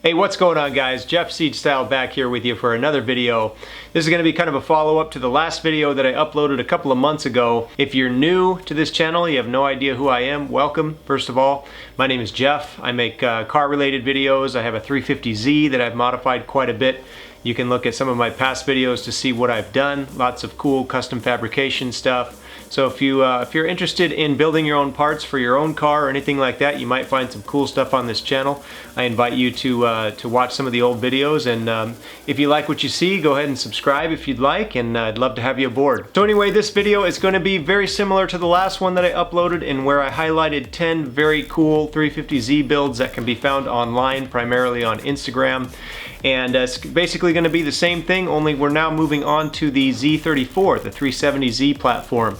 Hey, what's going on, guys? Jeff Siege Style back here with you for another video. This is going to be kind of a follow-up to the last video that I uploaded a couple of months ago. If you're new to this channel, you have no idea who I am, welcome, first of all. My name is Jeff. I make car-related videos. I have a 350Z that I've modified quite a bit. You can look at some of my past videos to see what I've done. Lots of cool custom fabrication stuff. So if you're interested in building your own parts for your own car or anything like that, you might find some cool stuff on this channel. I invite you to watch some of the old videos, and if you like what you see, go ahead and subscribe if you'd like, and I'd love to have you aboard. So anyway, this video is going to be very similar to the last one that I uploaded, in where I highlighted 10 very cool 350Z builds that can be found online, primarily on Instagram. And it's basically going to be the same thing, only we're now moving on to the Z34, the 370Z platform.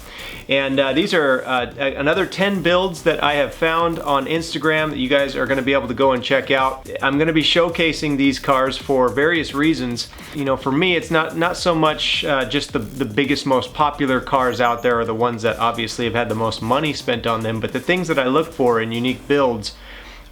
And these are another 10 builds that I have found on Instagram that you guys are going to be able to go and check out. I'm going to be showcasing these cars for various reasons. You know, for me, it's not so much just the biggest, most popular cars out there, are the ones that obviously have had the most money spent on them, but the things that I look for in unique builds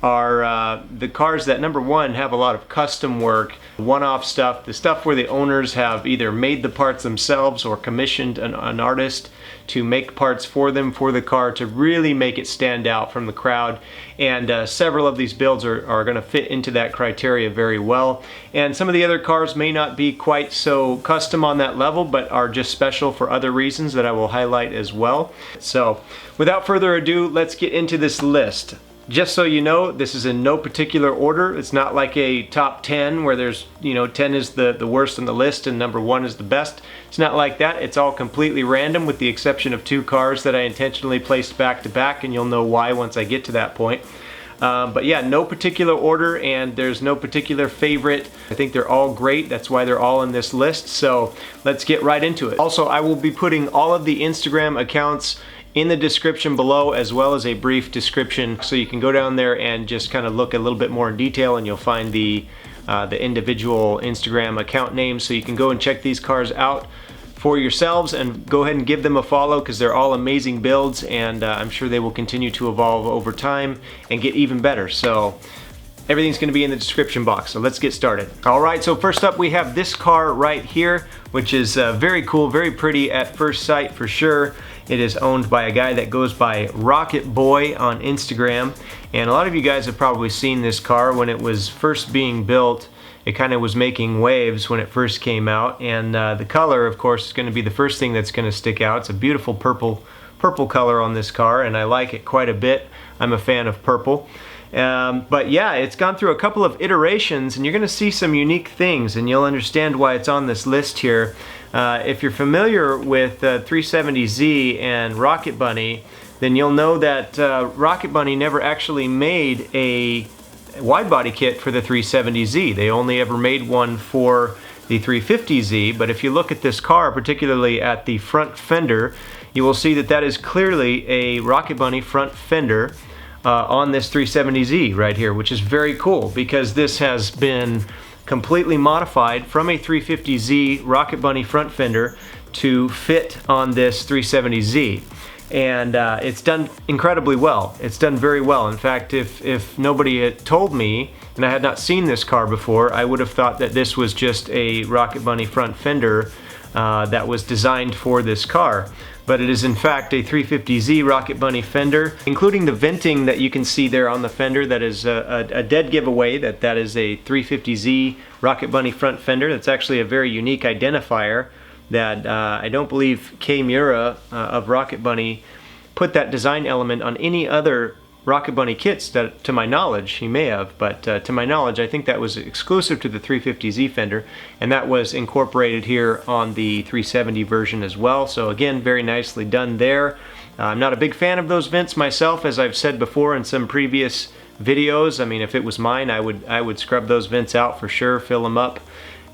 are the cars that, number one, have a lot of custom work, one-off stuff, the stuff where the owners have either made the parts themselves or commissioned an artist to make parts for them for the car to really make it stand out from the crowd. And several of these builds are going to fit into that criteria very well. And some of the other cars may not be quite so custom on that level, but are just special for other reasons that I will highlight as well. So without further ado, let's get into this list. Just so you know, this is in no particular order. It's not like a top 10 where there's, 10 is the worst on the list and number 1 is the best. It's not like that. It's all completely random, with the exception of 2 cars that I intentionally placed back to back, and you'll know why once I get to that point. But yeah, no particular order, and there's no particular favorite. I think they're all great. That's why they're all in this list. So let's get right into it. Also, I will be putting all of the Instagram accounts in the description below, as well as a brief description, so you can go down there and just kind of look a little bit more in detail, and you'll find the individual Instagram account names, so you can go and check these cars out for yourselves and go ahead and give them a follow, because they're all amazing builds, and I'm sure they will continue to evolve over time and get even better. So everything's going to be in the description box, so let's get started. Alright, so first up we have this car right here, which is very cool, very pretty at first sight for sure. It is owned by a guy that goes by Rocket Boy on Instagram, and a lot of you guys have probably seen this car. When it was first being built, it kind of was making waves when it first came out, and the color, of course, is going to be the first thing that's going to stick out. It's a beautiful purple color on this car, and I like it quite a bit. I'm a fan of purple. But yeah, it's gone through a couple of iterations, and you're going to see some unique things, and you'll understand why it's on this list here. If you're familiar with 370Z and Rocket Bunny, then you'll know that Rocket Bunny never actually made a widebody kit for the 370Z. They only ever made one for the 350Z, but if you look at this car, particularly at the front fender, you will see that that is clearly a Rocket Bunny front fender on this 370Z right here, which is very cool, because this has been completely modified from a 350Z Rocket Bunny front fender to fit on this 370Z. And it's done incredibly well. It's done very well. In fact, if nobody had told me, and I had not seen this car before, I would have thought that this was just a Rocket Bunny front fender that was designed for this car. But it is in fact a 350Z Rocket Bunny fender, including the venting that you can see there on the fender. That is a dead giveaway that is a 350Z Rocket Bunny front fender. That's actually a very unique identifier that I don't believe K Mura of Rocket Bunny put that design element on any other Rocket Bunny kits, that, to my knowledge, he may have, but to my knowledge, I think that was exclusive to the 350Z fender, and that was incorporated here on the 370 version as well. So again, very nicely done there. I'm not a big fan of those vents myself, as I've said before in some previous videos. I mean, if it was mine, I would scrub those vents out for sure, fill them up,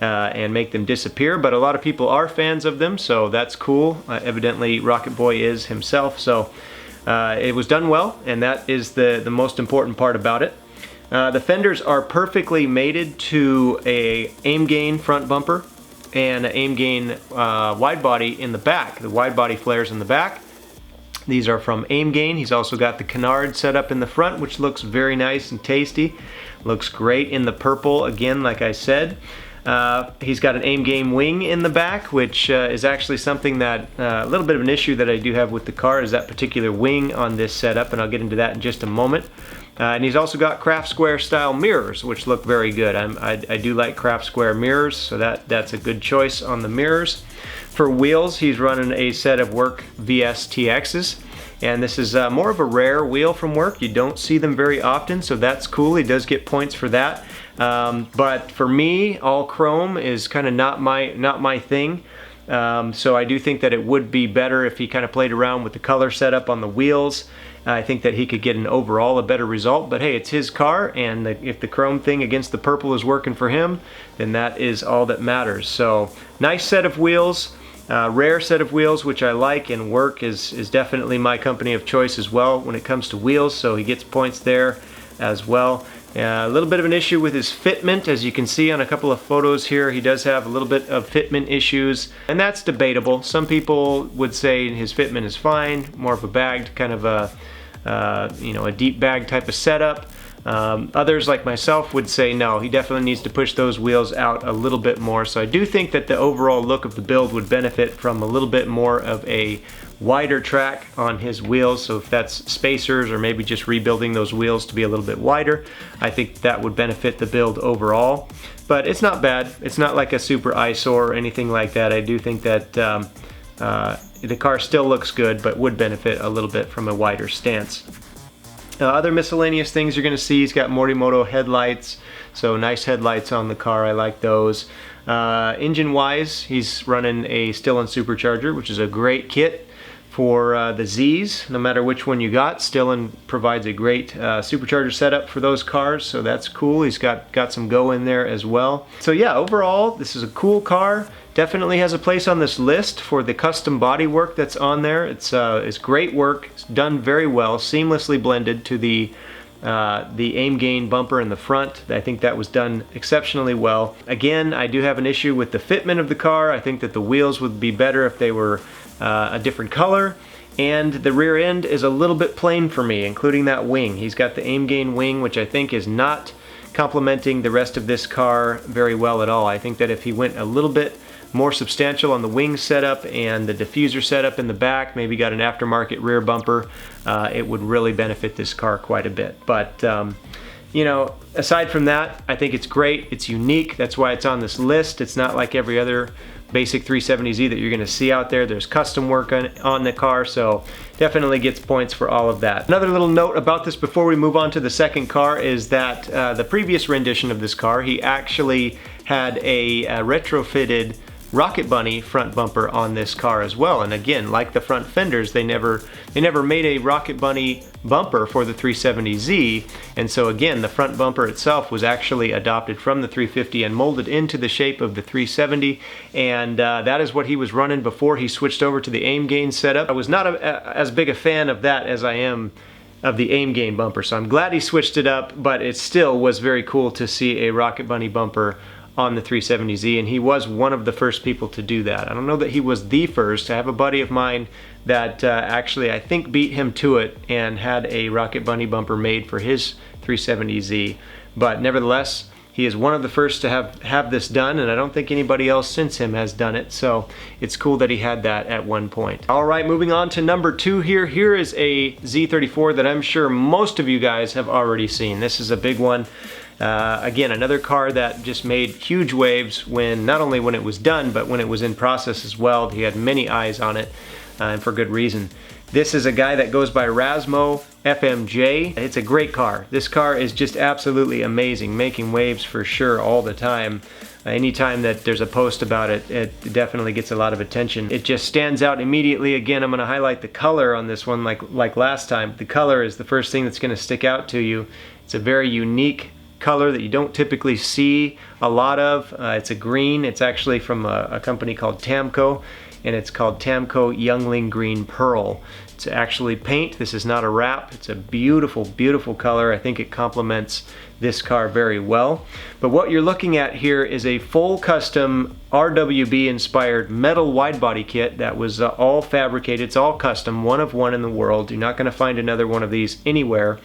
and make them disappear, but a lot of people are fans of them, so that's cool. Evidently Rocket Boy is himself, so it was done well, and that is the most important part about it. The fenders are perfectly mated to a Aimgain front bumper and an Aimgain wide body in the back, the wide body flares in the back. These are from Aimgain. He's also got the canard set up in the front, which looks very nice and tasty. Looks great in the purple, again, like I said. He's got an Aimgain wing in the back, which is actually something that, a little bit of an issue that I do have with the car is that particular wing on this setup, and I'll get into that in just a moment. And he's also got craft square style mirrors, which look very good. I do like craft square mirrors, so that's a good choice on the mirrors. For wheels, he's running a set of Work VSTXs, and this is more of a rare wheel from Work. You don't see them very often, so that's cool. He does get points for that. But for me, all chrome is kind of not my thing. So I do think that it would be better if he kind of played around with the color setup on the wheels. I think that he could get an overall a better result, but hey, it's his car, and if the chrome thing against the purple is working for him, then that is all that matters. So nice set of wheels, rare set of wheels, which I like, and Work is definitely my company of choice as well when it comes to wheels, so he gets points there as well. A little bit of an issue with his fitment, as you can see on a couple of photos here. He does have a little bit of fitment issues, and that's debatable. Some people would say his fitment is fine, more of a bagged kind of a a deep bag type of setup. Others like myself would say no, he definitely needs to push those wheels out a little bit more. So I do think that the overall look of the build would benefit from a little bit more of a wider track on his wheels. So if that's spacers or maybe just rebuilding those wheels to be a little bit wider, I think that would benefit the build overall. But it's not bad. It's not like a super eyesore or anything like that. I do think that the car still looks good, but would benefit a little bit from a wider stance. Other miscellaneous things you're going to see, he's got Morimoto headlights, so nice headlights on the car. I like those. Engine wise, he's running a Stillen supercharger, which is a great kit for the Zs. No matter which one you got, Stillen provides a great supercharger setup for those cars, so that's cool. He's got some go in there as well. So yeah, overall this is a cool car. Definitely has a place on this list for the custom body work that's on there. It's great work. It's done very well, seamlessly blended to the Aimgain bumper in the front. I think that was done exceptionally well. Again, I do have an issue with the fitment of the car. I think that the wheels would be better if they were a different color, and the rear end is a little bit plain for me, including that wing. He's got the Aimgain wing, which I think is not complementing the rest of this car very well at all. I think that if he went a little bit more substantial on the wing setup and the diffuser setup in the back, maybe got an aftermarket rear bumper, it would really benefit this car quite a bit. But you know, aside from that, I think it's great. It's unique. That's why it's on this list. It's not like every other basic 370Z that you're going to see out there. There's custom work on the car, so definitely gets points for all of that. Another little note about this before we move on to the second car is that the previous rendition of this car, he actually had a retrofitted Rocket Bunny front bumper on this car as well. And again, like the front fenders, they never made a Rocket Bunny bumper for the 370Z, and so again, the front bumper itself was actually adopted from the 350 and molded into the shape of the 370, and that is what he was running before he switched over to the Aimgain setup. I was not as big a fan of that as I am of the Aimgain bumper, so I'm glad he switched it up, but it still was very cool to see a Rocket Bunny bumper on the 370Z, and he was one of the first people to do that. I don't know that he was the first. I have a buddy of mine that actually I think beat him to it and had a Rocket Bunny bumper made for his 370Z, but nevertheless, he is one of the first to have this done, and I don't think anybody else since him has done it, so it's cool that he had that at one point. All right, moving on to number 2 here. Here is a Z34 that I'm sure most of you guys have already seen. This is a big one. Again, another car that just made huge waves when, not only when it was done, but when it was in process as well. He had many eyes on it, and for good reason. This is a guy that goes by Rasmo FMJ. It's a great car. This car is just absolutely amazing, making waves for sure all the time. Anytime that there's a post about it, it definitely gets a lot of attention. It just stands out immediately. Again, I'm going to highlight the color on this one like last time. The color is the first thing that's going to stick out to you. It's a very unique color that you don't typically see a lot of. It's a green. It's actually from a company called Tamco, and it's called Tamco Youngling Green Pearl. It's actually paint. This is not a wrap. It's a beautiful, beautiful color. I think it complements this car very well. But what you're looking at here is a full custom RWB inspired metal wide body kit that was all fabricated. It's all custom, one of one in the world. You're not going to find another one of these anywhere.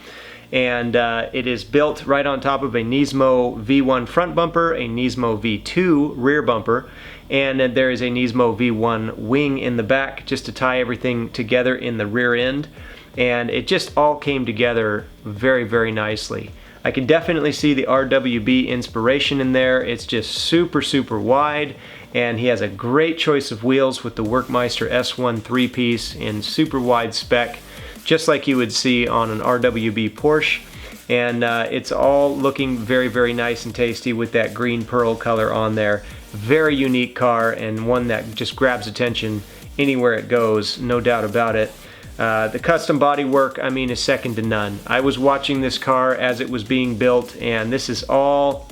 And it is built right on top of a Nismo V1 front bumper, a Nismo V2 rear bumper, and then there is a Nismo V1 wing in the back just to tie everything together in the rear end. And it just all came together very, very nicely. I can definitely see the RWB inspiration in there. It's just super, super wide, and he has a great choice of wheels with the Werkmeister S1 3-piece in super wide spec, just like you would see on an RWB Porsche. And it's all looking very, very nice and tasty with that green pearl color on there. Very unique car, and one that just grabs attention anywhere it goes, no doubt about it. The custom body work, I mean, is second to none. I was watching this car as it was being built, and this is all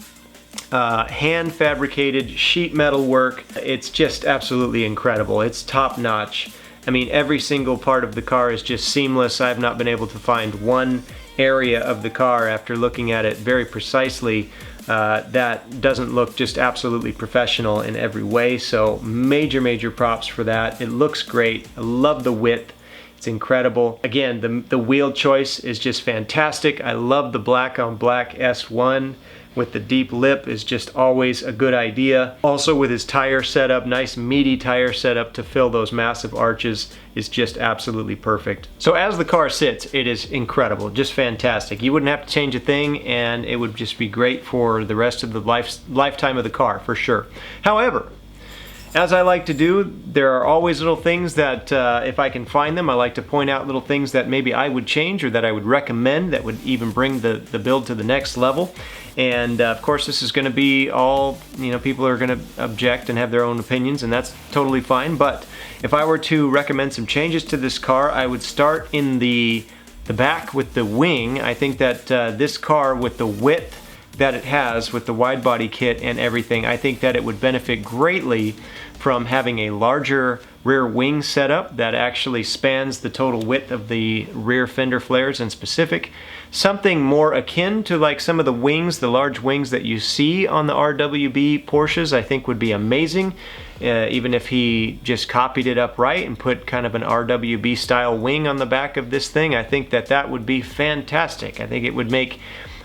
hand fabricated sheet metal work. It's just absolutely incredible. It's top notch. I mean, every single part of the car is just seamless. I've not been able to find one area of the car after looking at it very precisely that doesn't look just absolutely professional in every way. So major props for that. It looks great. I love the width. It's incredible. Again, the wheel choice is just fantastic. I love the black on black S1 with the deep lip is just always a good idea. Also with his tire setup, nice meaty tire setup to fill those massive arches is just absolutely perfect. So as the car sits, it is incredible, just fantastic. You wouldn't have to change a thing, and it would just be great for the rest of the lifetime of the car, for sure. However, as I like to do, there are always little things that, if I can find them, I like to point out little things that maybe I would change or that I would recommend that would even bring the build to the next level. And of course, this is going to be all, you know, people are going to object and have their own opinions, and that's totally fine. But if I were to recommend some changes to this car, I would start in the back with the wing. I think that this car, with the width that it has with the wide body kit and everything, I think that it would benefit greatly from having a larger rear wing setup that actually spans the total width of the rear fender flares in specific. Something more akin to like some of the wings, the large wings that you see on the RWB Porsches, I think would be amazing. Even if he just copied it up right and put kind of an RWB style wing on the back of this thing, I think that that would be fantastic. I think it would make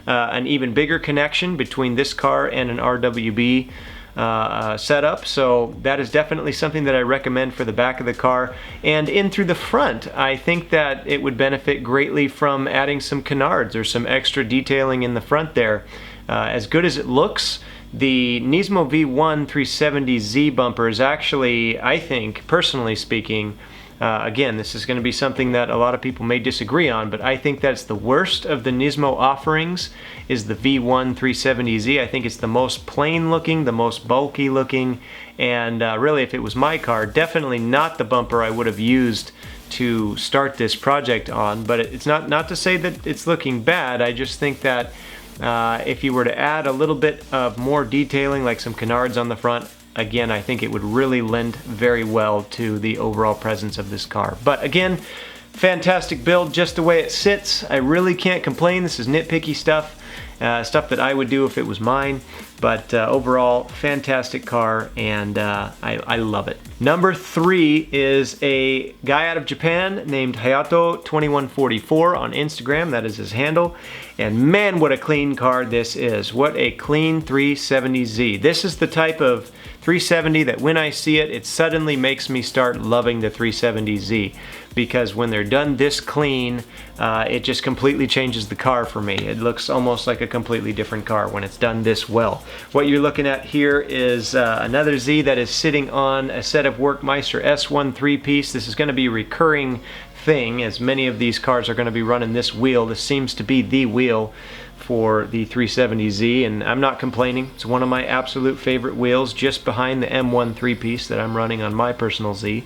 an even bigger connection between this car and an RWB setup. So that is definitely something that I recommend for the back of the car. And in through the front, I think that it would benefit greatly from adding some canards or some extra detailing in the front there. As good as it looks, the Nismo V1 370 Z bumper is actually, I think, personally speaking, again, this is going to be something that a lot of people may disagree on, but I think that's the worst of the Nismo offerings is the V1 370Z. I think it's the most plain looking, the most bulky looking, and really, if it was my car, definitely not the bumper I would have used to start this project on. But it's not to say that it's looking bad. I just think that if you were to add a little bit of more detailing, like some canards on the front, again, I think it would really lend very well to the overall presence of this car. But again, fantastic build just the way it sits. I really can't complain. This is nitpicky stuff, stuff that I would do if it was mine. But overall, fantastic car, and I love it. Number 3 is a guy out of Japan named Hayato2144 on Instagram. That is his handle. And man, what a clean car this is. What a clean 370Z. This is the type of 370 that when I see it, it suddenly makes me start loving the 370Z, because when they're done this clean, it just completely changes the car for me. It looks almost like a completely different car when it's done this well. What you're looking at here is another Z that is sitting on a set of Werkmeister S1 3-piece. This is going to be a recurring thing, as many of these cars are going to be running this wheel. This seems to be the wheel for the 370Z, and I'm not complaining. It's one of my absolute favorite wheels, just behind the M1 3-piece that I'm running on my personal Z.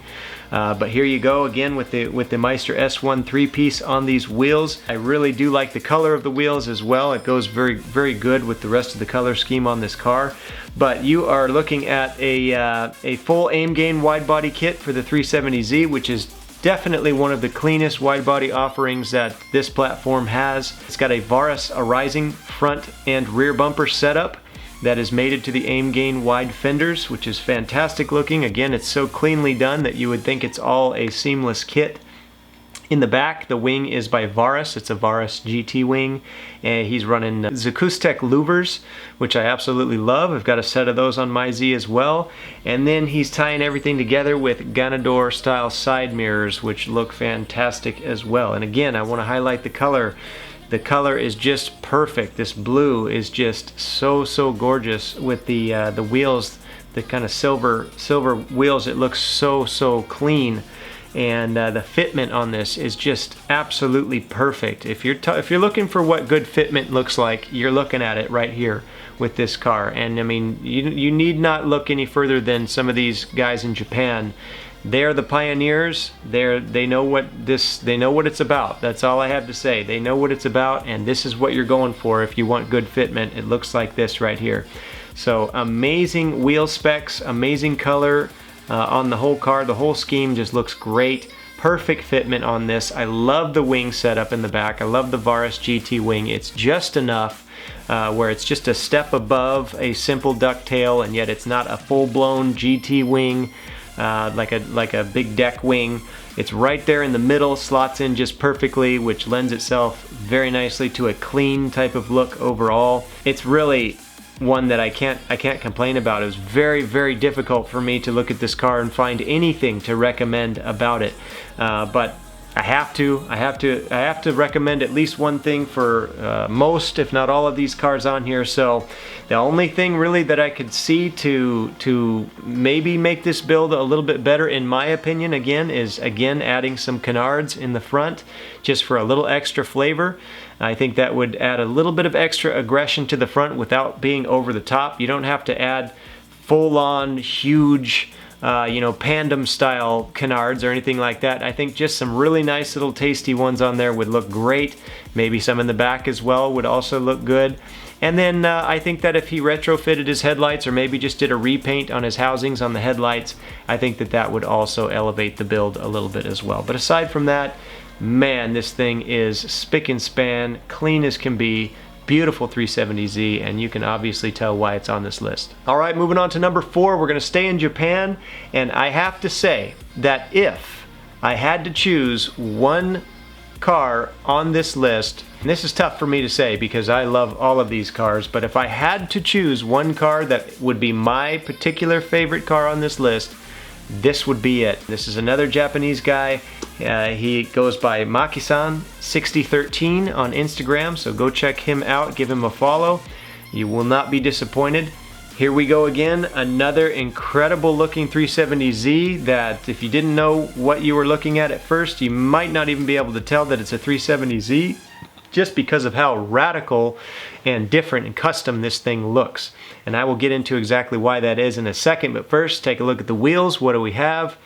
But here you go again with the Meister S1 3-piece on these wheels. I really do like the color of the wheels as well. It goes very good with the rest of the color scheme on this car. But you are looking at a full Aimgain wide body kit for the 370Z, which is definitely one of the cleanest wide body offerings that this platform has. It's got a Varus rising front and rear bumper setup that is mated to the Aimgain wide fenders, which is fantastic looking. Again, it's so cleanly done that you would think it's all a seamless kit. In the back, the wing is by Varus. It's a Varus GT wing, and he's running Zakustec louvers, which I absolutely love. I've got a set of those on my Z as well. And then he's tying everything together with Ganador style side mirrors, which look fantastic as well. And again, I want to highlight the color. The color is just perfect. This blue is just so gorgeous with the wheels, the kind of silver wheels. It looks so clean. And the fitment on this is just absolutely perfect. If you're looking for what good fitment looks like, you're looking at it right here with this car. And I mean, you need not look any further than some of these guys in Japan. They're the pioneers. They know what it's about. That's all I have to say. They know what it's about, and this is what you're going for if you want good fitment. It looks like this right here. So amazing wheel specs, amazing color. On the whole car, the whole scheme just looks great. Perfect fitment on this. I love the wing setup in the back. I love the Varus GT wing. It's just enough where it's just a step above a simple ducktail, and yet it's not a full-blown GT wing like a big deck wing. It's right there in the middle, slots in just perfectly, which lends itself very nicely to a clean type of look overall. It's really one that I can't complain about. It was very difficult for me to look at this car and find anything to recommend about it, but I have to recommend at least one thing for most, if not all, of these cars on here. So the only thing really that I could see to maybe make this build a little bit better, in my opinion, is adding some canards in the front just for a little extra flavor. I think that would add a little bit of extra aggression to the front without being over the top. You don't have to add full-on huge Pandem style canards or anything like that. I think just some really nice little tasty ones on there would look great. Maybe some in the back as well would also look good. And then I think that if he retrofitted his headlights or maybe just did a repaint on his housings on the headlights, I think that would also elevate the build a little bit as well. But aside from that, man, this thing is spick and span, clean as can be. Beautiful 370Z, and you can obviously tell why it's on this list. All right, moving on to number 4, we're gonna stay in Japan, and I have to say that if I had to choose one car on this list, and this is tough for me to say because I love all of these cars, but if I had to choose one car that would be my particular favorite car on this list, this would be it. This is another Japanese guy. He goes by Maki-san 6013 on Instagram, so go check him out, give him a follow. You will not be disappointed. Here we go again, another incredible looking 370Z that if you didn't know what you were looking at first, you might not even be able to tell that it's a 370Z just because of how radical and different and custom this thing looks. And I will get into exactly why that is in a second, but first take a look at the wheels. What do we have?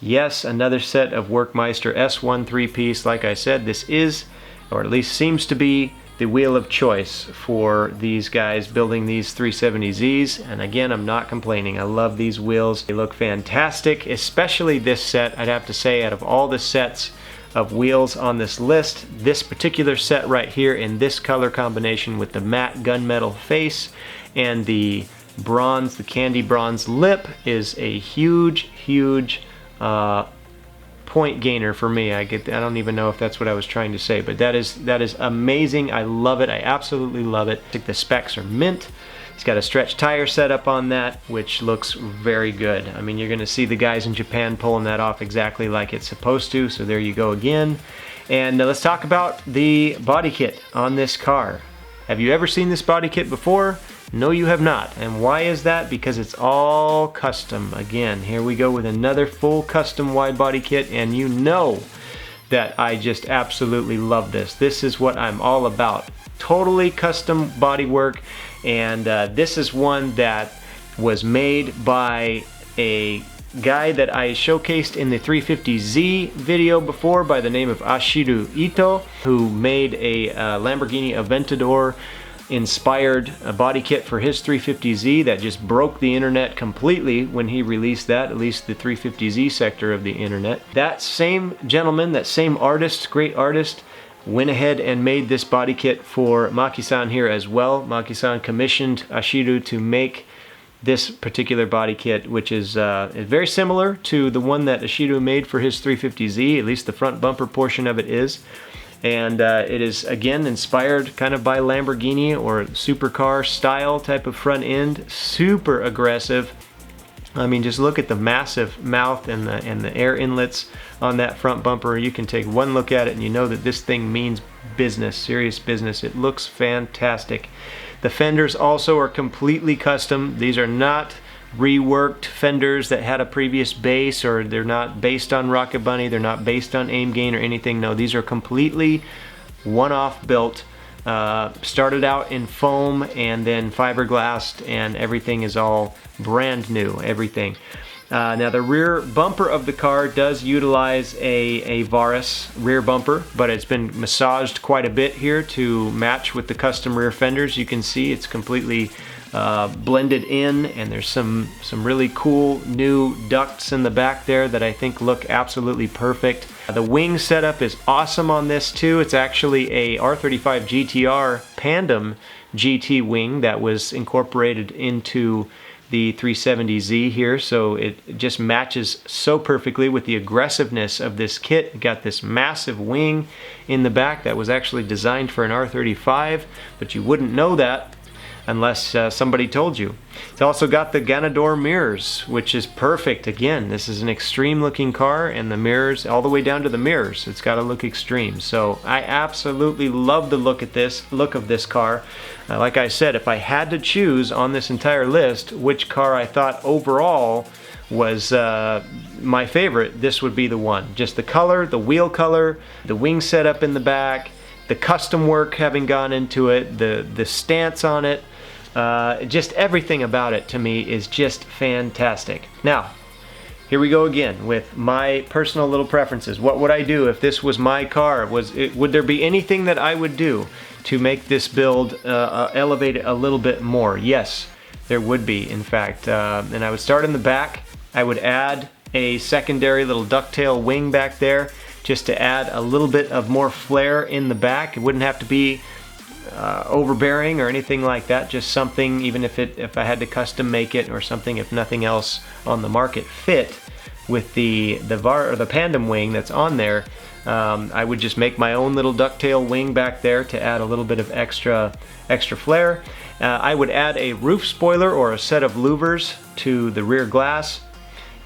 Yes, another set of Workmeister S1 3-piece. Like I said, this is, or at least seems to be, the wheel of choice for these guys building these 370Zs. And again, I'm not complaining. I love these wheels. They look fantastic, especially this set. I'd have to say, out of all the sets of wheels on this list, this particular set right here in this color combination with the matte gunmetal face and the bronze, the candy bronze lip is a huge point gainer for me. I don't even know if that's what I was trying to say, but that is amazing. I love it. I absolutely love it. I think the specs are mint. It's got a stretch tire setup on that, which looks very good. I mean, you're going to see the guys in Japan pulling that off exactly like it's supposed to, so there you go again. And let's talk about the body kit on this car. Have you ever seen this body kit before? No, you have not. And why is that? Because it's all custom. Again, here we go with another full custom wide body kit, and you know that I just absolutely love this. This is what I'm all about. Totally custom bodywork, and this is one that was made by a guy that I showcased in the 350Z video before by the name of Ashiru Ito, who made a Lamborghini Aventador inspired body kit for his 350Z that just broke the internet completely when he released that, at least the 350Z sector of the internet. That same gentleman, that same artist, great artist, went ahead and made this body kit for Maki-san here as well. Maki-san commissioned Ashiru to make this particular body kit, which is very similar to the one that Ashiru made for his 350Z, at least the front bumper portion of it is. And it is, again, inspired kind of by Lamborghini or Supercar style type of front end. Super aggressive. I mean, just look at the massive mouth and the air inlets on that front bumper. You can take one look at it and you know that this thing means business, serious business. It looks fantastic. The fenders also are completely custom. These are not reworked fenders that had a previous base, or they're not based on Rocket Bunny, they're not based on Aimgain or anything. No, these are completely one-off built. Started out in foam and then fiberglassed, and everything is all brand new, everything. Now the rear bumper of the car does utilize a Varus rear bumper, but it's been massaged quite a bit here to match with the custom rear fenders. You can see it's completely blended in, and there's some really cool new ducts in the back there that I think look absolutely perfect. The wing setup is awesome on this too. It's actually a R35 GTR Pandem GT wing that was incorporated into the 370Z here, so it just matches so perfectly with the aggressiveness of this kit. You got this massive wing in the back that was actually designed for an R35, but you wouldn't know that unless somebody told you. It's also got the Ganador mirrors, which is perfect. Again, this is an extreme looking car, and the mirrors, all the way down to the mirrors, it's got to look extreme. So I absolutely love the look of this car. Like I said, if I had to choose on this entire list which car I thought overall was my favorite, this would be the one. Just the color, the wheel color, the wing setup in the back, the custom work having gone into it, the stance on it, just everything about it to me is just fantastic. Now, here we go again with my personal little preferences. What would I do if this was my car? Would there be anything that I would do to make this build elevate it a little bit more? Yes, there would be, in fact. And I would start in the back. I would add a secondary little ducktail wing back there, just to add a little bit of more flair in the back. It wouldn't have to be overbearing or anything like that, just something, even if I had to custom make it or something, if nothing else on the market fit with the Pandem wing that's on there, I would just make my own little ducktail wing back there to add a little bit of extra flair. I would add a roof spoiler or a set of louvers to the rear glass,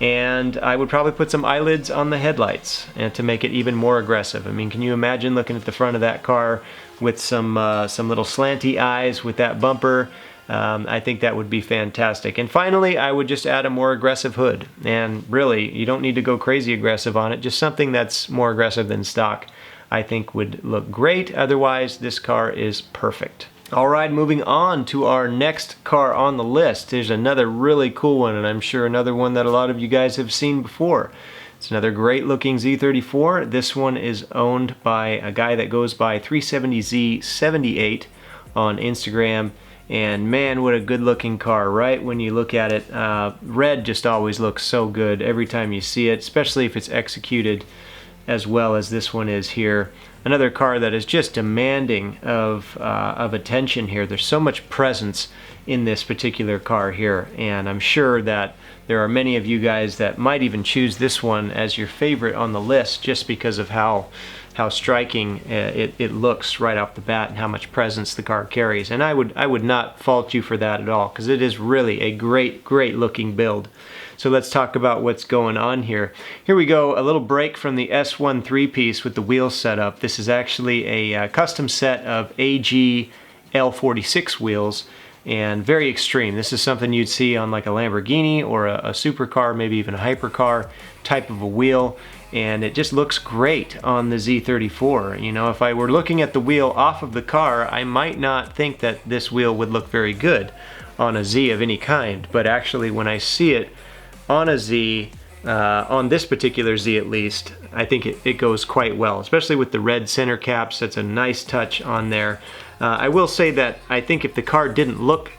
and I would probably put some eyelids on the headlights and to make it even more aggressive. I mean, can you imagine looking at the front of that car with some little slanty eyes with that bumper? I think that would be fantastic. And finally, I would just add a more aggressive hood. And really, you don't need to go crazy aggressive on it, just something that's more aggressive than stock I think would look great. Otherwise, this car is perfect. Alright, moving on to our next car on the list. There's another really cool one, and I'm sure another one that a lot of you guys have seen before. It's another great looking Z34. This one is owned by a guy that goes by 370Z78 on Instagram. And man, what a good looking car, right? When you look at it, red just always looks so good every time you see it, especially if it's executed as well as this one is here. Another car that is just demanding of attention here. There's so much presence in this particular car here, and I'm sure that there are many of you guys that might even choose this one as your favorite on the list just because of how striking it looks right off the bat and how much presence the car carries. And I would not fault you for that at all, because it is really a great looking build. So let's talk about what's going on here. Here we go, a little break from the S1 3-piece with the wheel setup. This is actually a custom set of AG L46 wheels, and very extreme. This is something you'd see on like a Lamborghini or a supercar, maybe even a hypercar type of a wheel. And it just looks great on the Z34. You know, if I were looking at the wheel off of the car, I might not think that this wheel would look very good on a Z of any kind, but actually when I see it on a Z, on this particular Z at least, I think it goes quite well, especially with the red center caps. That's a nice touch on there. I will say that I think if the car didn't look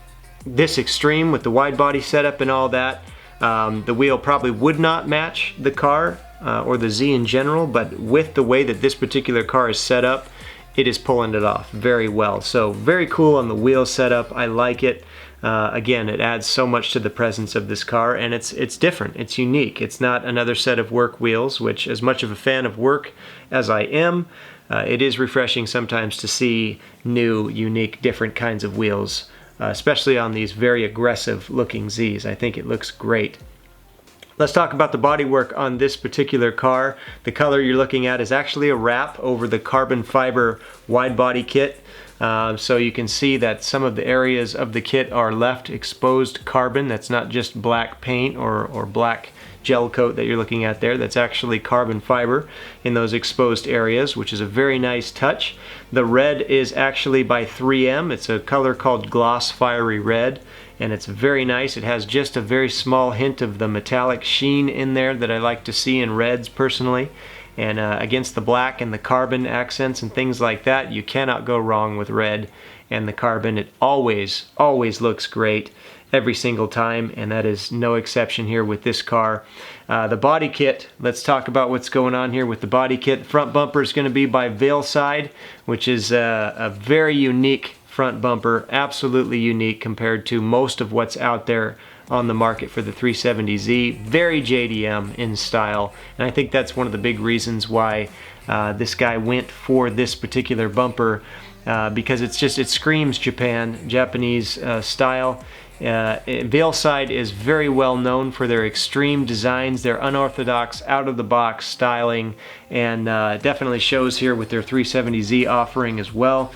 this extreme with the wide body setup and all that, the wheel probably would not match the car or the Z in general, but with the way that this particular car is set up, it is pulling it off very well. So very cool on the wheel setup. I like it. Again, it adds so much to the presence of this car, and it's different. It's unique. It's not another set of work wheels, which, as much of a fan of work as I am, it is refreshing sometimes to see new, unique, different kinds of wheels, especially on these very aggressive looking Zs. I think it looks great. Let's talk about the bodywork on this particular car. The color you're looking at is actually a wrap over the carbon fiber wide body kit. So you can see that some of the areas of the kit are left exposed carbon. That's not just black paint or black gel coat that you're looking at there. That's actually carbon fiber in those exposed areas, which is a very nice touch. The red is actually by 3M. It's a color called Gloss Fiery Red, and it's very nice. It has just a very small hint of the metallic sheen in there that I like to see in reds personally. And against the black and the carbon accents and things like that, you cannot go wrong with red and the carbon. It always looks great every single time, and that is no exception here with this car. The body kit, let's talk about what's going on here with the body kit. Front bumper is going to be by Veilside, which is a very unique front bumper, absolutely unique compared to most of what's out there on the market for the 370Z. Very JDM in style, and I think that's one of the big reasons why this guy went for this particular bumper, because it screams Japanese style. Veilside is very well known for their extreme designs, their unorthodox, out-of-the-box styling, and definitely shows here with their 370Z offering as well.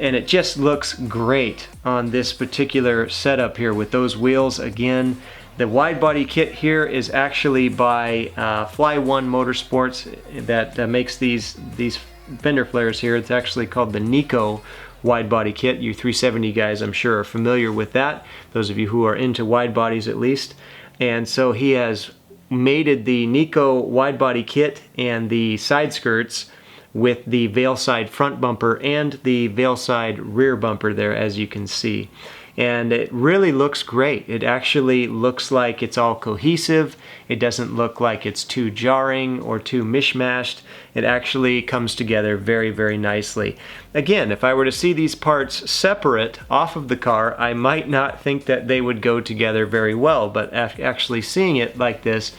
And it just looks great on this particular setup here with those wheels. Again, the wide body kit here is actually by Fly One Motorsports that makes these fender flares here. It's actually called the Nico wide body kit. You 370 guys, I'm sure, are familiar with that, those of you who are into wide bodies at least. And so he has mated the Nico wide body kit and the side skirts with the Veilside front bumper and the Veilside rear bumper there, as you can see. And it really looks great. It actually looks like it's all cohesive. It doesn't look like it's too jarring or too mishmashed. It actually comes together very, very nicely. Again, if I were to see these parts separate off of the car, I might not think that they would go together very well, but actually seeing it like this,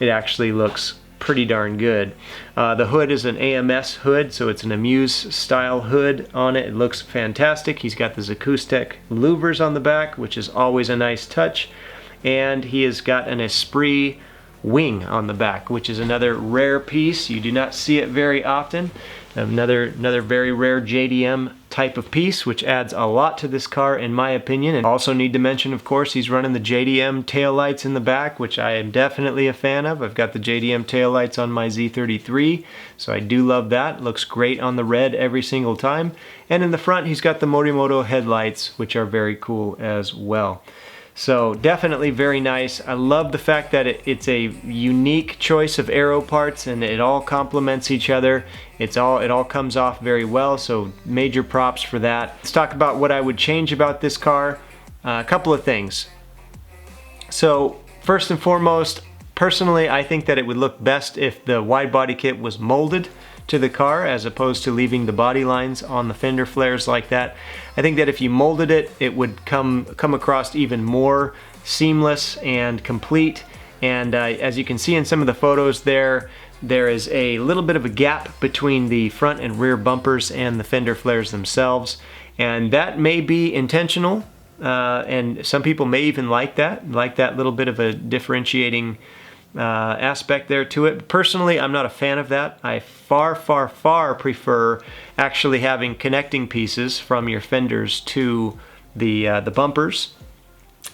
it actually looks pretty darn good. The hood is an AMS hood, so it's an amuse style hood on it. It looks fantastic. He's got the acoustic louvers on the back, which is always a nice touch, and he has got an Esprit wing on the back, which is another rare piece. You do not see it very often. Another very rare JDM type of piece, which adds a lot to this car in my opinion. And also need to mention, of course, he's running the JDM taillights in the back, which I am definitely a fan of. I've got the JDM taillights on my Z34, so I do love that. Looks great on the red every single time. And in the front, he's got the Morimoto headlights, which are very cool as well. So definitely very nice. I love the fact that it's a unique choice of aero parts and it all complements each other. It all comes off very well, so major props for that. Let's talk about what I would change about this car. A couple of things. So first and foremost, personally, I think that it would look best if the wide body kit was molded to the car as opposed to leaving the body lines on the fender flares like that. I think that if you molded it, it would come across even more seamless and complete. And as you can see in some of the photos there is a little bit of a gap between the front and rear bumpers and the fender flares themselves. And that may be intentional, and some people may even like that little bit of a differentiating aspect there to it. Personally, I'm not a fan of that. I far prefer actually having connecting pieces from your fenders to the bumpers.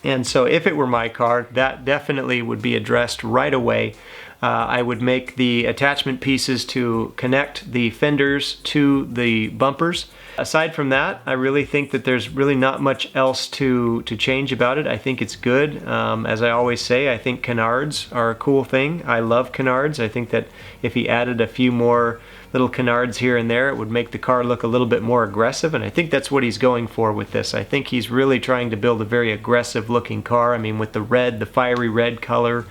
And so if it were my car, that definitely would be addressed right away. I would make the attachment pieces to connect the fenders to the bumpers. Aside from that, I really think that there's really not much else to change about it. I think it's good. As I always say, I think canards are a cool thing. I love canards. I think that if he added a few more little canards here and there, it would make the car look a little bit more aggressive, and I think that's what he's going for with this. I think he's really trying to build a very aggressive looking car. I mean, with the red, the fiery red color,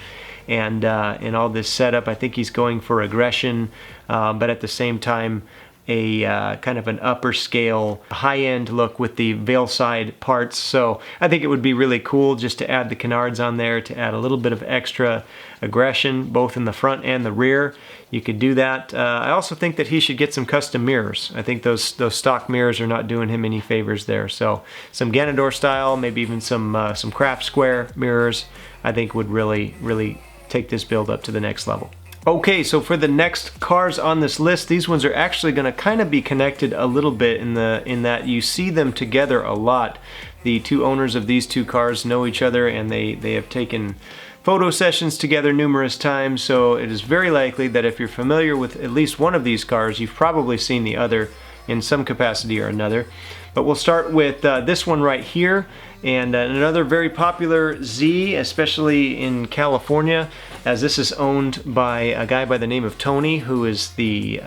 and all this setup, I think he's going for aggression, but at the same time a kind of an upper scale, high-end look with the Veilside parts. So I think it would be really cool just to add the canards on there to add a little bit of extra aggression, both in the front and the rear. You could do that. I also think that he should get some custom mirrors. I think those stock mirrors are not doing him any favors there. So some Ganador style, maybe even some craft square mirrors, I think would really take this build up to the next level. Okay, so for the next cars on this list, these ones are actually going to kind of be connected a little bit in that you see them together a lot. The two owners of these two cars know each other, and they have taken photo sessions together numerous times, so it is very likely that if you're familiar with at least one of these cars, you've probably seen the other in some capacity or another. But we'll start with this one right here, and another very popular Z, especially in California, as this is owned by a guy by the name of Tony, who is the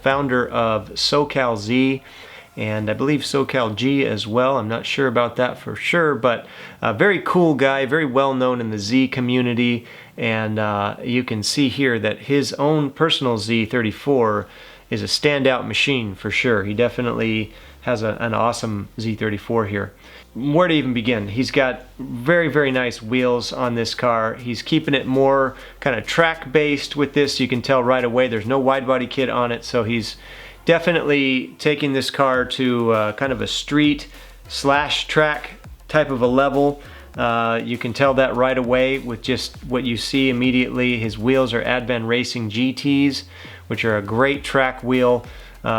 founder of Socalzee, and I believe Socalzee as well. I'm not sure about that for sure, but a very cool guy, very well known in the Z community, and you can see here that his own personal Z34 is a standout machine for sure. He definitely has an awesome Z34 here. Where to even begin? He's got very nice wheels on this car. He's keeping it more kind of track based with this. You can tell right away there's no wide body kit on it, so he's definitely taking this car to kind of a street slash track type of a level. You can tell that right away with just what you see immediately. His wheels are Advan Racing GTs, which are a great track wheel.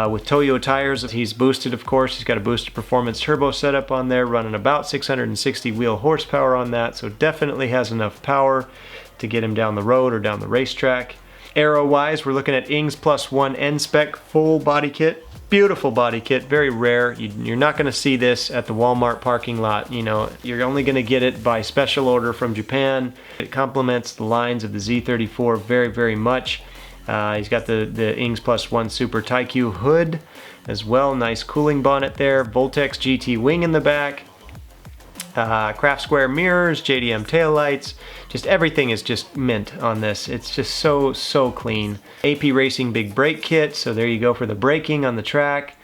With Toyo tires, he's boosted, of course. He's got a boosted performance turbo setup on there, running about 660 wheel horsepower on that, so definitely has enough power to get him down the road or down the racetrack. Aero-wise, we're looking at Ings +1 N-Spec full body kit. Beautiful body kit, very rare. You're not going to see this at the Walmart parking lot. You know, you're only going to get it by special order from Japan. It complements the lines of the Z34 very much. He's got the Ings +1 Super Taikyu hood as well. Nice cooling bonnet there. Voltex GT wing in the back. Craft square mirrors, JDM taillights. Just everything is just mint on this. It's just so clean. AP Racing big brake kit. So there you go for the braking on the track.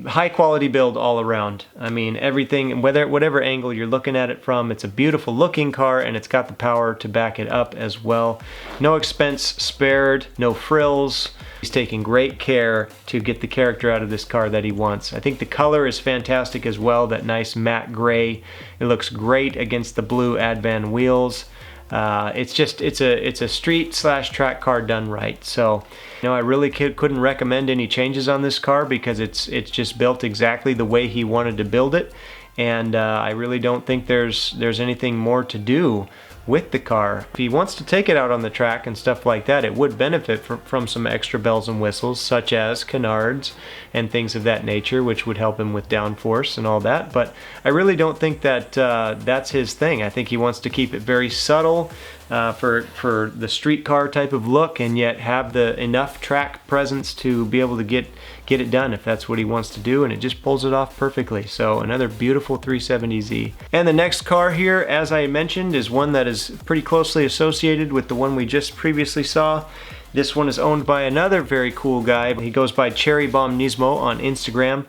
High quality build all around. I mean, everything, whatever angle you're looking at it from, it's a beautiful looking car, and it's got the power to back it up as well. No expense spared, no frills. He's taking great care to get the character out of this car that he wants. I think the color is fantastic as well, that nice matte gray. It looks great against the blue Advan wheels. It's a street slash track car done right. So, you know, I really couldn't recommend any changes on this car because it's just built exactly the way he wanted to build it, and I really don't think there's anything more to do with the car. If he wants to take it out on the track and stuff like that, it would benefit from some extra bells and whistles, such as canards and things of that nature, which would help him with downforce and all that. But I really don't think that that's his thing. I think he wants to keep it very subtle for the street car type of look, and yet have enough track presence to be able to get it done if that's what he wants to do, and it just pulls it off perfectly. So another beautiful 370Z. And the next car here, as I mentioned, is one that is pretty closely associated with the one we just previously saw. This one is owned by another very cool guy. He goes by Cherrybomb Nismo on Instagram.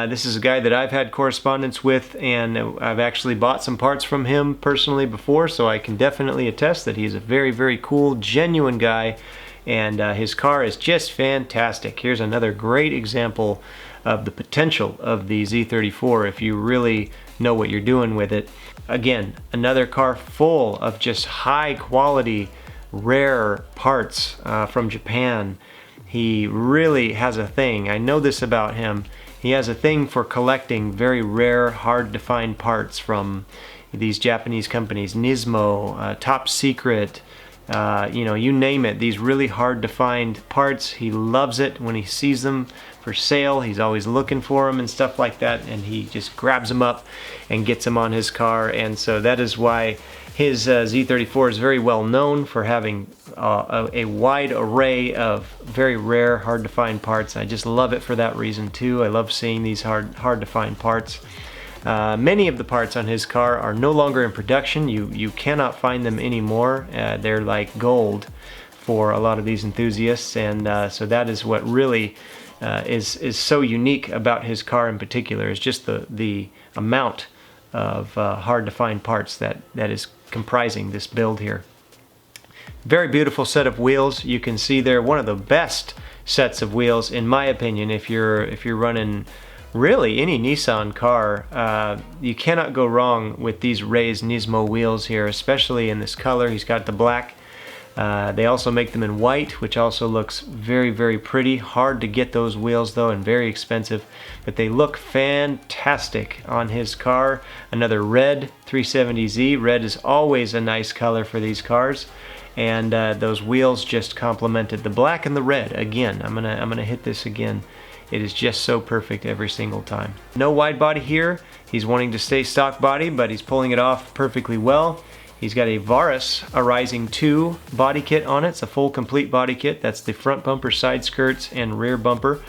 This is a guy that I've had correspondence with, and I've actually bought some parts from him personally before, so I can definitely attest that he's a very cool, genuine guy, and his car is just fantastic. Here's another great example of the potential of the Z34 if you really know what you're doing with it. Again, another car full of just high quality, rare parts from Japan. He really has a thing. I know this about him. He has a thing for collecting very rare, hard to find parts from these Japanese companies. Nismo, Top Secret, you know, you name it, these really hard to find parts. He loves it when he sees them for sale. He's always looking for them and stuff like that, and he just grabs them up and gets them on his car. And so that is why his Z34 is very well known for having a wide array of very rare, hard to find parts. I just love it for that reason too. I love seeing these hard to find parts. Many of the parts on his car are no longer in production. You cannot find them anymore. They're like gold for a lot of these enthusiasts, and so that is what really is so unique about his car in particular, is just the amount of hard to find parts that is comprising this build here. Very beautiful set of wheels. You can see they're one of the best sets of wheels in my opinion. If you're running really any Nissan car, you cannot go wrong with these raised Nismo wheels here, especially in this color. He's got the black. They also make them in white, which also looks very, very pretty. Hard to get those wheels though, and very expensive, but they look fantastic on his car. Another red 370Z. Red is always a nice color for these cars, and those wheels just complemented the black and the red. Again, I'm gonna hit this again. It is just so perfect every single time. No wide body here. He's wanting to stay stock body, but he's pulling it off perfectly well. He's got a Varus Rising 2 body kit on it. It's a full complete body kit. That's the front bumper, side skirts, and rear bumper.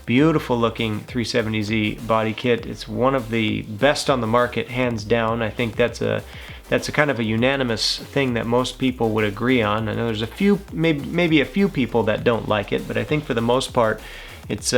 Beautiful looking 370Z body kit. It's one of the best on the market, hands down. I think that's a kind of a unanimous thing that most people would agree on. I know there's a few, maybe a few people that don't like it, but I think for the most part, it's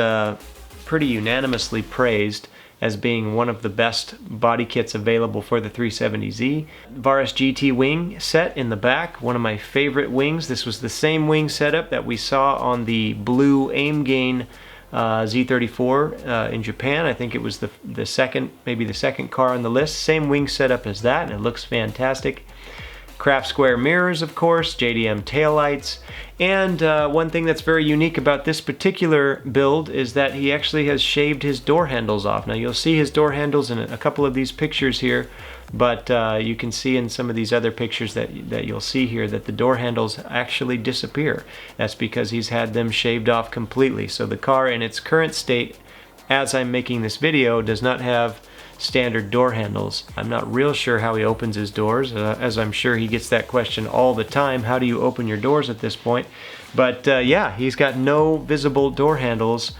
pretty unanimously praised as being one of the best body kits available for the 370Z. Varus GT wing set in the back, one of my favorite wings. This was the same wing setup that we saw on the blue Aimgain Z34 in Japan. I think it was the second, maybe the second car on the list. Same wing setup as that, and it looks fantastic. Craft square mirrors, of course, JDM taillights, and one thing that's very unique about this particular build is that he actually has shaved his door handles off. Now you'll see his door handles in a couple of these pictures here, but you can see in some of these other pictures that you'll see here that the door handles actually disappear. That's because he's had them shaved off completely. So the car in its current state, as I'm making this video, does not have standard door handles. I'm not real sure how he opens his doors, as I'm sure he gets that question all the time. How do you open your doors at this point? But yeah, he's got no visible door handles,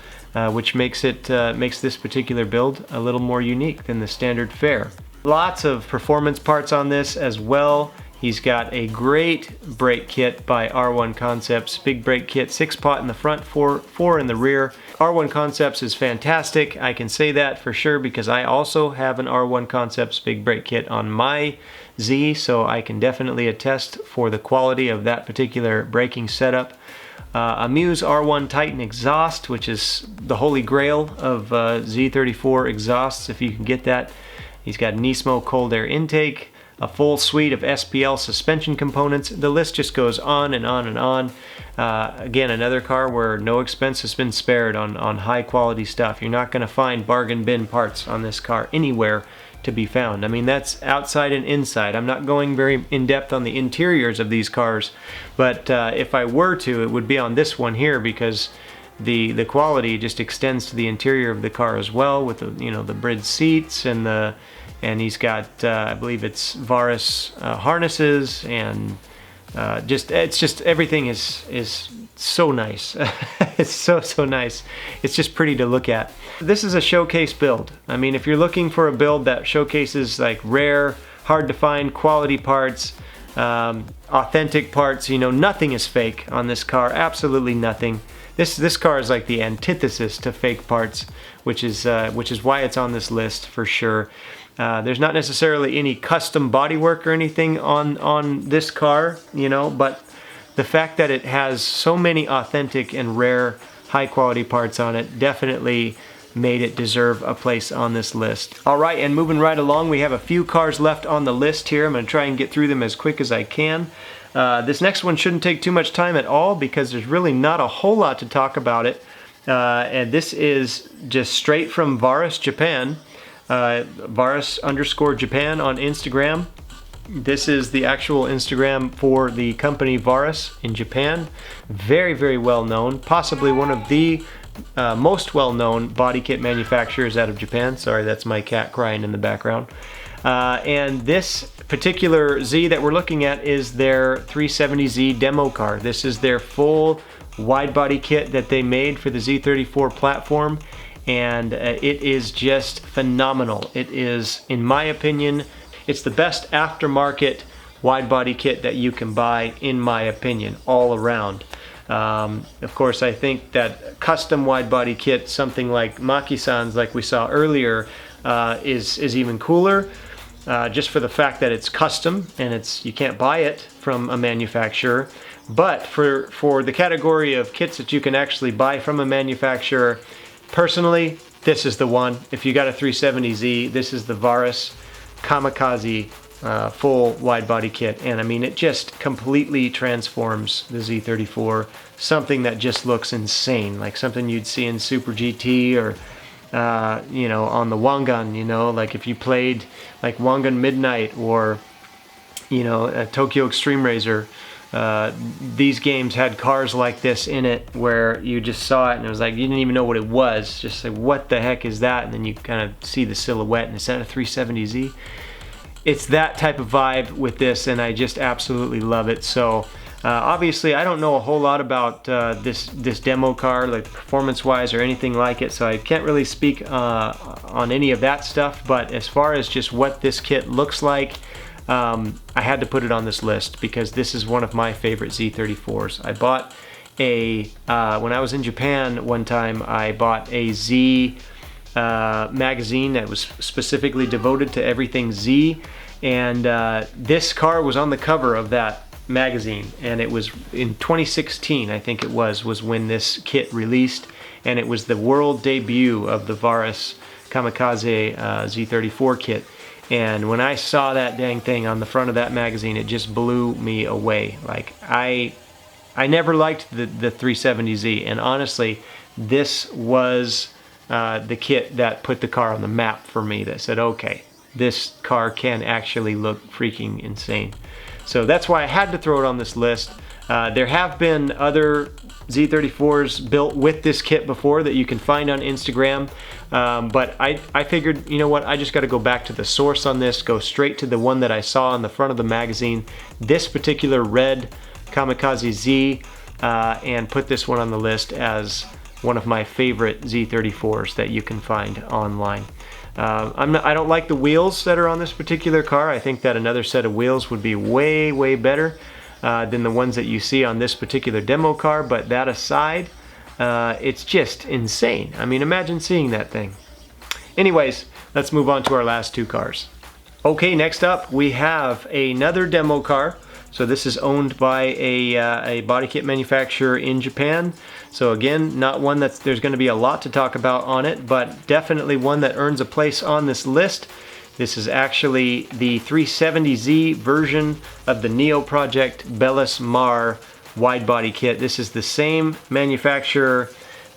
which makes this particular build a little more unique than the standard fare. Lots of performance parts on this as well. He's got a great brake kit by R1 Concepts, big brake kit, 6-pot in the front, 4 in the rear. R1 Concepts is fantastic. I can say that for sure because I also have an R1 Concepts big brake kit on my Z, so I can definitely attest for the quality of that particular braking setup. Amuse R1 Titan exhaust, which is the holy grail of Z34 exhausts, if you can get that. He's got Nismo cold air intake, a full suite of SPL suspension components. The list just goes on and on and on. Again, another car where no expense has been spared on high quality stuff. You're not going to find bargain bin parts on this car anywhere to be found. I mean, that's outside and inside. I'm not going very in depth on the interiors of these cars, but if I were to, it would be on this one here because the quality just extends to the interior of the car as well, with the, you know, the bridge seats and he's got I believe it's Varus harnesses, and it's just everything is so nice. It's so nice. It's just pretty to look at. This is a showcase build. I mean, if you're looking for a build that showcases like rare, hard to find quality parts, authentic parts, you know, nothing is fake on this car. Absolutely nothing. This car is like the antithesis to fake parts, which is why it's on this list for sure. There's not necessarily any custom bodywork or anything on this car, you know, but the fact that it has so many authentic and rare high quality parts on it definitely made it deserve a place on this list. All right, and moving right along, we have a few cars left on the list here. I'm going to try and get through them as quick as I can. This next one shouldn't take too much time at all because there's really not a whole lot to talk about it. And this is just straight from Varus Japan. Varus_Japan on Instagram. This is the actual Instagram for the company Varus in Japan. Very, very well known, possibly one of the most well-known body kit manufacturers out of Japan. Sorry, that's my cat crying in the background. And this particular Z that we're looking at is their 370Z demo car. This is their full wide body kit that they made for the Z34 platform, and it is just phenomenal. It is, in my opinion, it's the best aftermarket wide body kit that you can buy, in my opinion, all around. Of course, I think that custom wide body kit, something like Maki-san's, like we saw earlier, is even cooler, just for the fact that it's custom and you can't buy it from a manufacturer. But for the category of kits that you can actually buy from a manufacturer, personally, this is the one. If you got a 370Z, this is the Varus Kamikaze full wide body kit, and I mean, it just completely transforms the Z34. Something that just looks insane, like something you'd see in Super GT or you know, on the Wangan, you know, like if you played like Wangan Midnight or, you know, Tokyo Extreme Racer. These games had cars like this in it where you just saw it and it was like you didn't even know what it was, just like, what the heck is that? And then you kind of see the silhouette and is that a 370Z? It's that type of vibe with this, and I just absolutely love it. So obviously I don't know a whole lot about this demo car, like performance wise or anything like it, so I can't really speak on any of that stuff. But as far as just what this kit looks like, I had to put it on this list because this is one of my favorite Z34s. I bought when I was in Japan one time, I bought a Z magazine that was specifically devoted to everything Z, and this car was on the cover of that magazine, and it was in 2016, I think it was when this kit released, and it was the world debut of the Varus Kamikaze Z34 kit. And when I saw that dang thing on the front of that magazine, it just blew me away. Like, I never liked the 370Z, and honestly, this was the kit that put the car on the map for me, that said, okay, this car can actually look freaking insane. So that's why I had to throw it on this list. There have been other Z34s built with this kit before that you can find on Instagram, but I figured, you know what, I just got to go back to the source on this, go straight to the one that I saw on the front of the magazine, this particular red Kamikaze Z, and put this one on the list as one of my favorite Z34s that you can find online. I don't like the wheels that are on this particular car. I think that another set of wheels would be way, way better than the ones that you see on this particular demo car, but that aside, it's just insane. I mean, imagine seeing that thing. Anyways, let's move on to our last two cars. Okay, next up we have another demo car. So this is owned by a body kit manufacturer in Japan. So again, not one that there's going to be a lot to talk about on it, but definitely one that earns a place on this list. This is actually the 370Z version of the Neo Project Bellis Mar wide body kit. This is the same manufacturer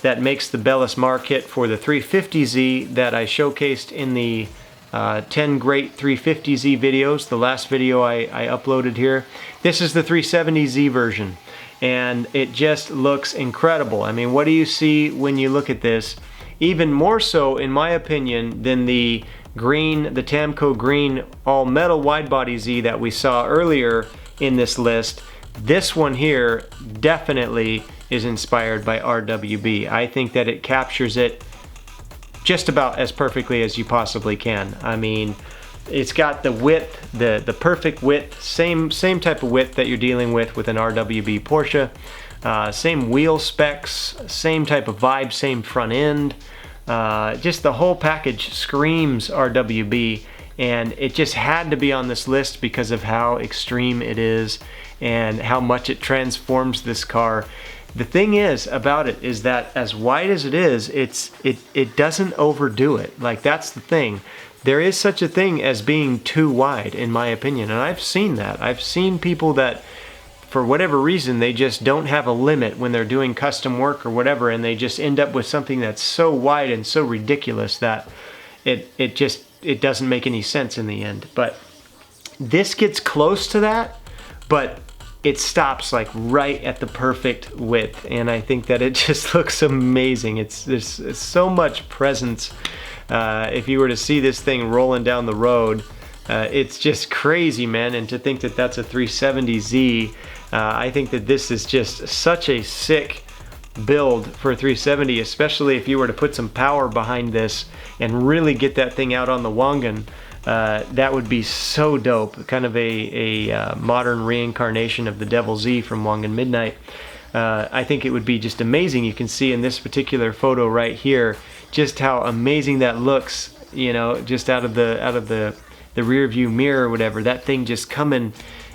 that makes the Bellis Mar kit for the 350Z that I showcased in the 10 great 350Z videos, the last video I uploaded here. This is the 370Z version, and it just looks incredible. I mean, what do you see when you look at this? Even more so, in my opinion, than the green, the Tamco green all metal wide body Z that we saw earlier in this list. This one here definitely is inspired by RWB. I think that it captures it just about as perfectly as you possibly can. I mean, it's got the width, the perfect width, same type of width that you're dealing with an RWB Porsche. Same wheel specs, same type of vibe, same front end. Just the whole package screams RWB, and it just had to be on this list because of how extreme it is and how much it transforms this car. The thing is about it is that as wide as it is, it doesn't overdo it. Like, that's the thing. There is such a thing as being too wide, in my opinion, and I've seen that. I've seen people that, for whatever reason, they just don't have a limit when they're doing custom work or whatever, and they just end up with something that's so wide and so ridiculous that it doesn't make any sense in the end. But This gets close to that, but it stops like right at the perfect width, and I think that it just looks amazing. There's so much presence. If you were to see this thing rolling down the road, it's just crazy, man. And to think that that's a 370Z, I think that this is just such a sick build for a 370, especially if you were to put some power behind this and really get that thing out on the Wangan. That would be so dope. Kind of a modern reincarnation of the Devil Z from Wangan Midnight. I think it would be just amazing. You can see in this particular photo right here just how amazing that looks, you know, just out of the rear view mirror or whatever. That thing just coming.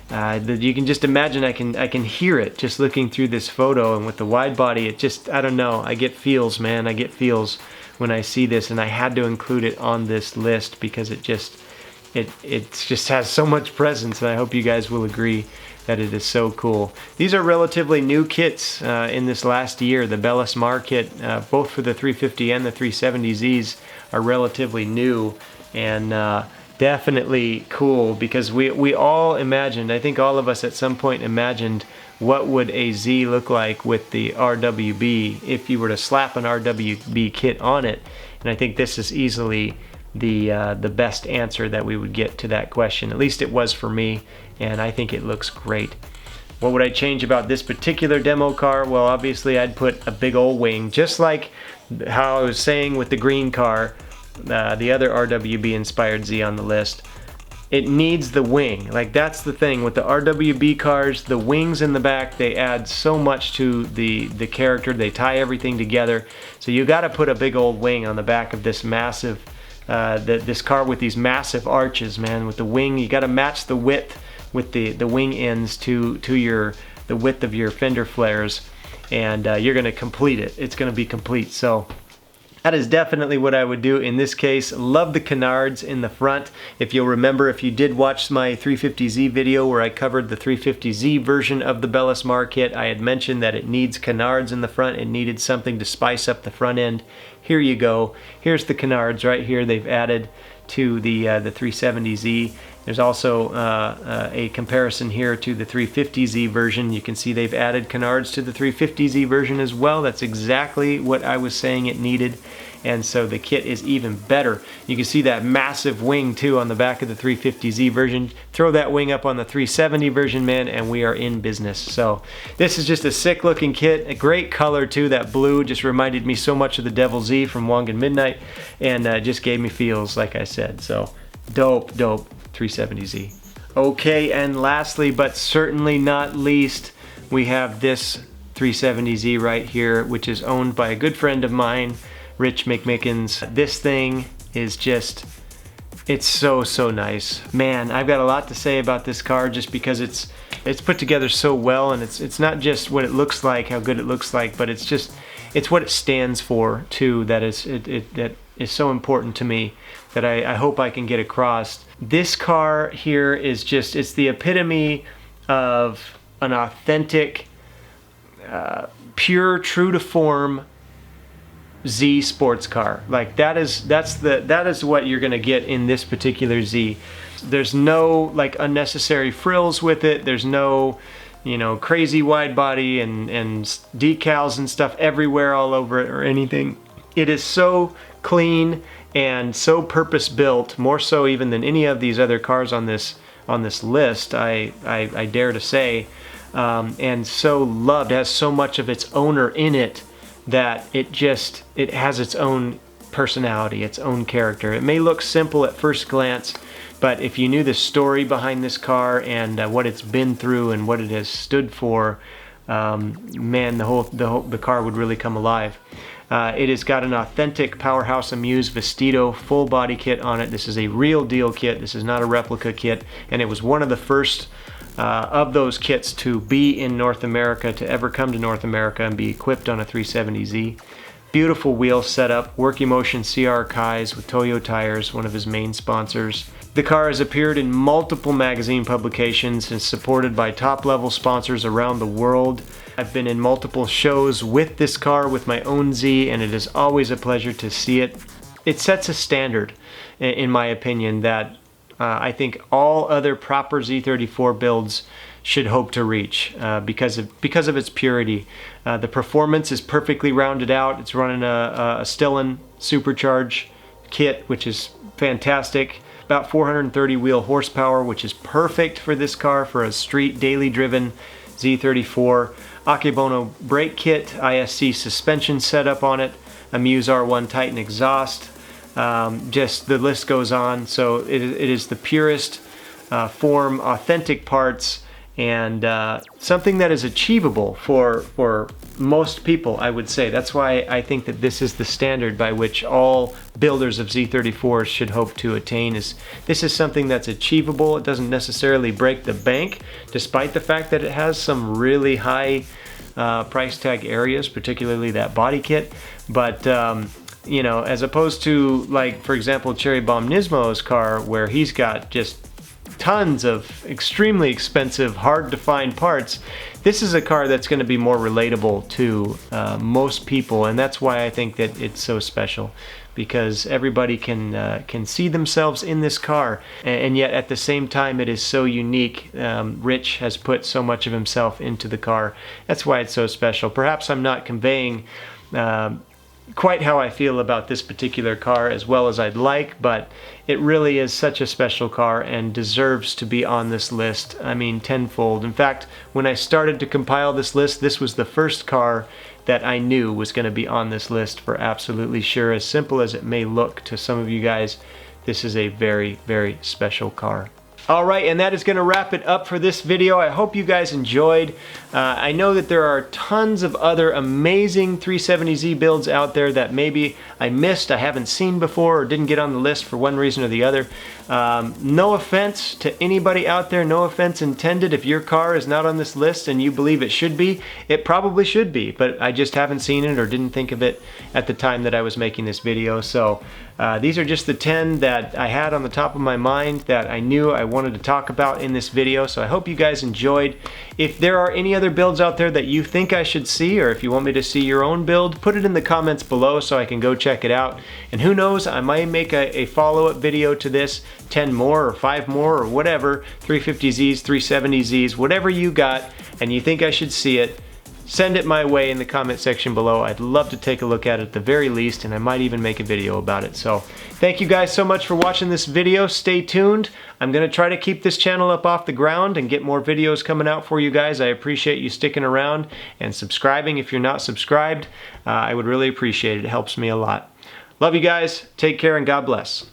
You can just imagine. I can hear it just looking through this photo, and with the wide body, it just, I don't know, I get feels, man. I get feels when I see this, and I had to include it on this list because it just has so much presence, and I hope you guys will agree that it is so cool. These are relatively new kits in this last year. The Bellis Mar kit, both for the 350 and the 370Zs, are relatively new, and definitely cool, because we all imagined, I think all of us at some point imagined, what would a Z look like with the RWB if you were to slap an RWB kit on it. And I think this is easily the best answer that we would get to that question. At least it was for me, and I think it looks great. What would I change about this particular demo car? Well, obviously I'd put a big old wing, just like how I was saying with the green car, the other RWB inspired Z on the list. It needs the wing. Like, that's the thing with the RWB cars, the wings in the back, they add so much to the character. They tie everything together. So you got to put a big old wing on the back of this massive this car with these massive arches, man. With the wing, you got to match the width with the wing ends to the width of your fender flares, and you're going to complete it. It's going to be complete. So that is definitely what I would do in this case. Love the canards in the front. If you'll remember, if you did watch my 350Z video where I covered the 350Z version of the Bellis Mar kit, I had mentioned that it needs canards in the front. It needed something to spice up the front end. Here you go. Here's the canards right here they've added to the 370Z. There's also a comparison here to the 350Z version. You can see they've added canards to the 350Z version as well. That's exactly what I was saying it needed. And so the kit is even better. You can see that massive wing too on the back of the 350Z version. Throw that wing up on the 370 version, man, and we are in business. So this is just a sick looking kit. A great color too. That blue just reminded me so much of the Devil Z from Wangan Midnight, and just gave me feels, like I said. So dope 370Z. Okay, and lastly but certainly not least, we have this 370Z right here, which is owned by a good friend of mine, Rich McMickens. This thing is just, it's so nice. Man, I've got a lot to say about this car just because it's put together so well, and it's not just what it looks like, how good it looks like, but it's what it stands for too, that is so important to me, that I hope I can get across. This car here is just, it's the epitome of an authentic, pure, true to form Z sports car. Like, that is what you're gonna get in this particular Z. There's no like unnecessary frills with it. There's no, you know, crazy wide body and decals and stuff everywhere all over it or anything. It is so clean and so purpose built, more so even than any of these other cars on this list, I dare to say, and so loved. It has so much of its owner in it that it has its own personality, its own character. It may look simple at first glance, but if you knew the story behind this car and what it's been through and what it has stood for, man, the car would really come alive. It has got an authentic Powerhouse Amuse Vestido full body kit on it. This is a real deal kit. This is not a replica kit, and it was one of the first of those kits to be in North America, to ever come to North America and be equipped on a 370Z. Beautiful wheel setup, Work Emotion CR Kais with Toyo tires, one of his main sponsors. The car has appeared in multiple magazine publications and is supported by top-level sponsors around the world. I've been in multiple shows with this car with my own Z, and it is always a pleasure to see it. It sets a standard, in my opinion, that I think all other proper Z34 builds should hope to reach because of its purity. The performance is perfectly rounded out. It's running a Stillen supercharge kit, which is fantastic. About 430 wheel horsepower, which is perfect for this car for a street daily driven Z34. Akebono brake kit, ISC suspension setup on it, Amuse R1 Titan exhaust. Just the list goes on. So it is the purest form, authentic parts, and something that is achievable for most people, I would say. That's why I think that this is the standard by which all builders of Z34s should hope to attain. This is something that's achievable. It doesn't necessarily break the bank, despite the fact that it has some really high price tag areas, particularly that body kit. But you know, as opposed to, like, for example, Cherrybomb Nismo's car, where he's got just tons of extremely expensive, hard to find parts, this is a car that's going to be more relatable to most people, and that's why I think that it's so special, because everybody can see themselves in this car, and yet at the same time it is so unique. Rich has put so much of himself into the car. That's why it's so special. Perhaps I'm not conveying quite how I feel about this particular car as well as I'd like, but it really is such a special car and deserves to be on this list. I mean, tenfold. In fact, when I started to compile this list, this was the first car that I knew was going to be on this list for absolutely sure. As simple as it may look to some of you guys, this is a very, very special car. Alright, and that is going to wrap it up for this video. I hope you guys enjoyed. I know that there are tons of other amazing 370Z builds out there that maybe I missed, I haven't seen before, or didn't get on the list for one reason or the other. No offense to anybody out there, no offense intended. If your car is not on this list and you believe it should be, it probably should be, but I just haven't seen it or didn't think of it at the time that I was making this video. So these are just the 10 that I had on the top of my mind that I knew I wanted to talk about in this video. So I hope you guys enjoyed. If there are any other builds out there that you think I should see, or if you want me to see your own build, put it in the comments below so I can go check it out. And who knows, I might make a follow-up video to this, 10 more or 5 more or whatever, 350Zs, 370Zs, whatever you got and you think I should see it. Send it my way in the comment section below. I'd love to take a look at it at the very least, and I might even make a video about it. So thank you guys so much for watching this video. Stay tuned. I'm going to try to keep this channel up off the ground and get more videos coming out for you guys. I appreciate you sticking around and subscribing if you're not subscribed. I would really appreciate it. It helps me a lot. Love you guys. Take care and God bless.